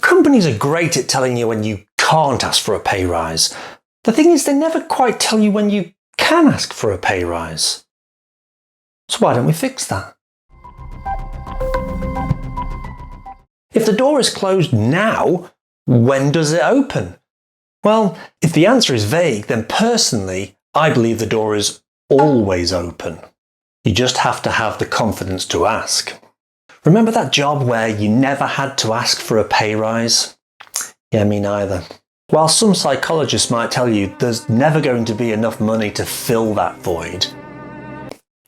Companies are great at telling you when you can't ask for a pay rise. The thing is, they never quite tell you when you can ask for a pay rise. So why don't we fix that? If the door is closed now, when does it open? Well, if the answer is vague, then personally, I believe the door is always open. You just have to have the confidence to ask. Remember that job where you never had to ask for a pay rise? Yeah, me neither. While some psychologists might tell you there's never going to be enough money to fill that void,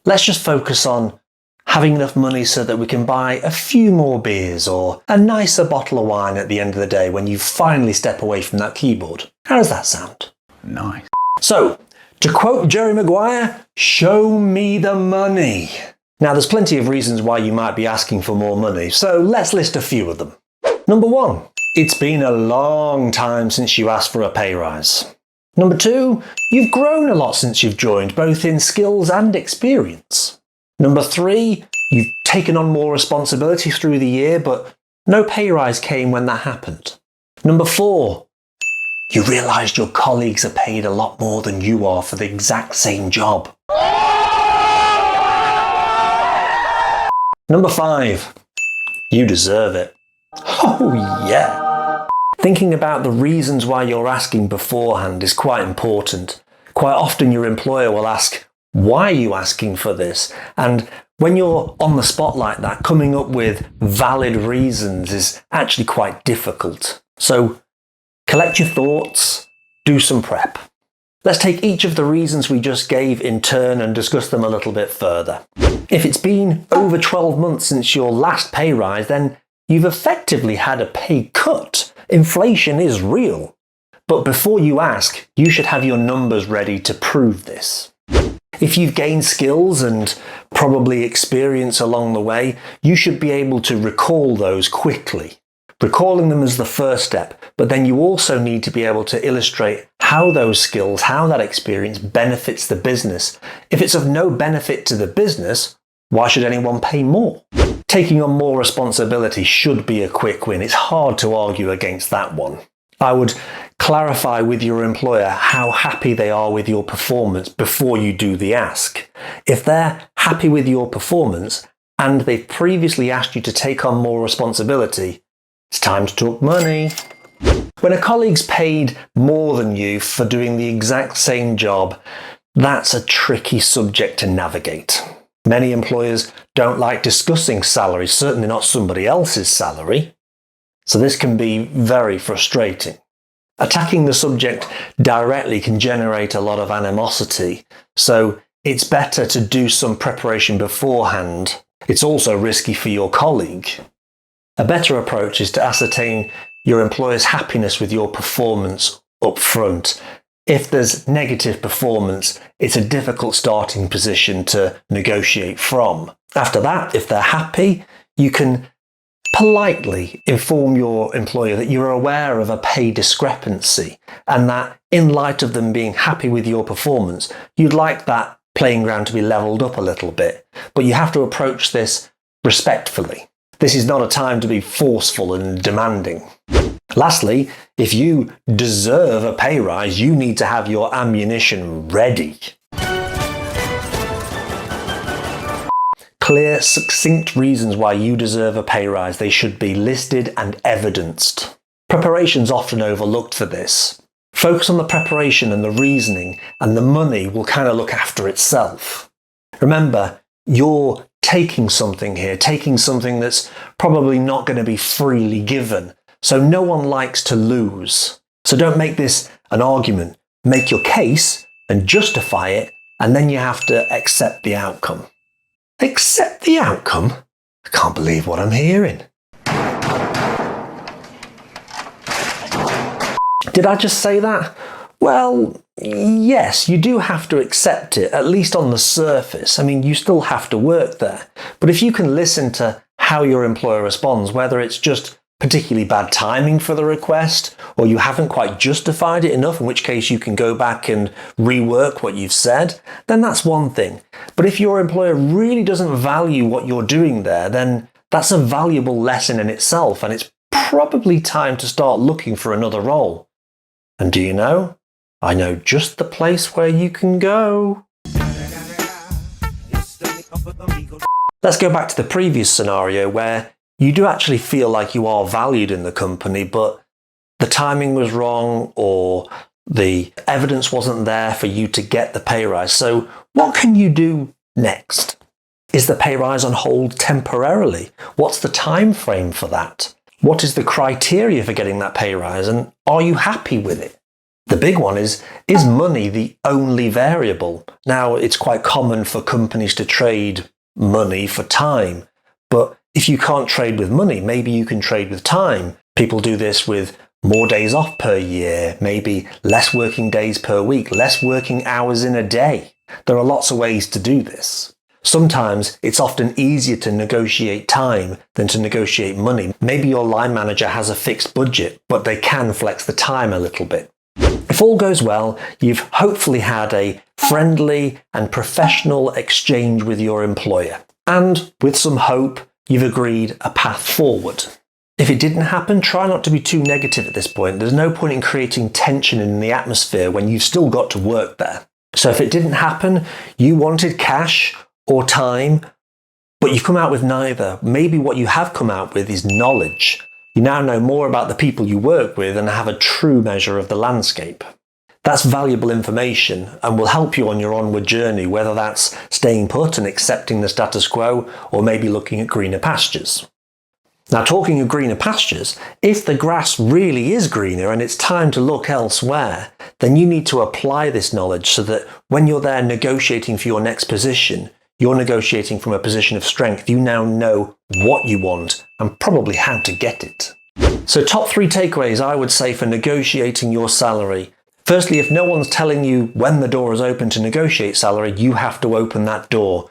let's just focus on having enough money so that we can buy a few more beers or a nicer bottle of wine at the end of the day when you finally step away from that keyboard. How does that sound? Nice. So, to quote Jerry Maguire, show me the money. Now, there's plenty of reasons why you might be asking for more money, so let's list a few of them. Number 1, it's been a long time since you asked for a pay rise. Number 2, you've grown a lot since you've joined, both in skills and experience. Number 3, you've taken on more responsibility through the year, but no pay rise came when that happened. Number 4, you realised your colleagues are paid a lot more than you are for the exact same job. Number 5, you deserve it. Oh yeah! Thinking about the reasons why you're asking beforehand is quite important. Quite often your employer will ask, why are you asking for this? And when you're on the spot like that, coming up with valid reasons is actually quite difficult. So collect your thoughts, do some prep. Let's take each of the reasons we just gave in turn and discuss them a little bit further. If it's been over 12 months since your last pay rise, then you've effectively had a pay cut. Inflation is real. But before you ask, you should have your numbers ready to prove this. If you've gained skills and probably experience along the way, you should be able to recall those quickly. Recalling them is the first step, but then you also need to be able to illustrate how those skills, how that experience benefits the business. If it's of no benefit to the business, why should anyone pay more? Taking on more responsibility should be a quick win. It's hard to argue against that one. I would clarify with your employer how happy they are with your performance before you do the ask. If they're happy with your performance and they've previously asked you to take on more responsibility, it's time to talk money. When a colleague's paid more than you for doing the exact same job, that's a tricky subject to navigate. Many employers don't like discussing salary, certainly not somebody else's salary. So this can be very frustrating. Attacking the subject directly can generate a lot of animosity, so it's better to do some preparation beforehand. It's also risky for your colleague. A better approach is to ascertain your employer's happiness with your performance up front. If there's negative performance, it's a difficult starting position to negotiate from. After that, if they're happy, you can politely inform your employer that you're aware of a pay discrepancy and that in light of them being happy with your performance, you'd like that playing ground to be leveled up a little bit. But you have to approach this respectfully. This is not a time to be forceful and demanding. Lastly, if you deserve a pay rise, you need to have your ammunition ready. Clear, succinct reasons why you deserve a pay rise. They should be listed and evidenced. Preparation's often overlooked for this. Focus on the preparation and the reasoning, and the money will kind of look after itself. Remember, you're taking something here, taking something that's probably not going to be freely given. So no one likes to lose. So don't make this an argument. Make your case and justify it, and then you have to accept the outcome. Accept the outcome? I can't believe what I'm hearing. Did I just say that? Well, yes, you do have to accept it, at least on the surface. I mean, you still have to work there. But if you can listen to how your employer responds, whether it's just particularly bad timing for the request, or you haven't quite justified it enough, in which case you can go back and rework what you've said, then that's one thing. But if your employer really doesn't value what you're doing there, then that's a valuable lesson in itself, and it's probably time to start looking for another role. And do you know? I know just the place where you can go. Let's go back to the previous scenario where you do actually feel like you are valued in the company, but the timing was wrong or the evidence wasn't there for you to get the pay rise. So what can you do next? Is the pay rise on hold temporarily? What's the time frame for that? What is the criteria for getting that pay rise, and are you happy with it? The big one is money the only variable? Now, it's quite common for companies to trade money for time, but if you can't trade with money, maybe you can trade with time. People do this with more days off per year, maybe less working days per week, less working hours in a day. There are lots of ways to do this. Sometimes it's often easier to negotiate time than to negotiate money. Maybe your line manager has a fixed budget, but they can flex the time a little bit. If all goes well, you've hopefully had a friendly and professional exchange with your employer. And with some hope, you've agreed a path forward. If it didn't happen, try not to be too negative at this point. There's no point in creating tension in the atmosphere when you've still got to work there. So if it didn't happen, you wanted cash or time, but you've come out with neither. Maybe what you have come out with is knowledge. You now know more about the people you work with and have a true measure of the landscape. That's valuable information and will help you on your onward journey, whether that's staying put and accepting the status quo or maybe looking at greener pastures. Now, talking of greener pastures, if the grass really is greener and it's time to look elsewhere, then you need to apply this knowledge so that when you're there negotiating for your next position, you're negotiating from a position of strength. You now know what you want and probably how to get it. So top 3 takeaways I would say for negotiating your salary. Firstly, if no one's telling you when the door is open to negotiate salary, you have to open that door.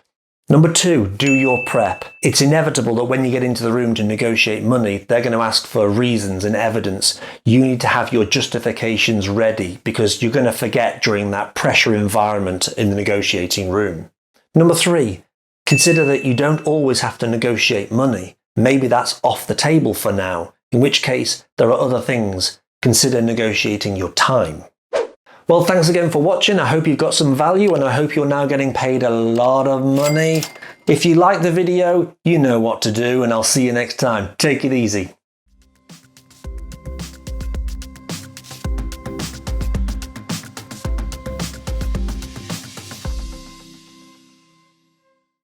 Number 2, do your prep. It's inevitable that when you get into the room to negotiate money, they're going to ask for reasons and evidence. You need to have your justifications ready because you're going to forget during that pressure environment in the negotiating room. Number 3, consider that you don't always have to negotiate money. Maybe that's off the table for now, in which case there are other things. Consider negotiating your time. Well, thanks again for watching. I hope you've got some value and I hope you're now getting paid a lot of money. If you like the video, you know what to do, and I'll see you next time. Take it easy.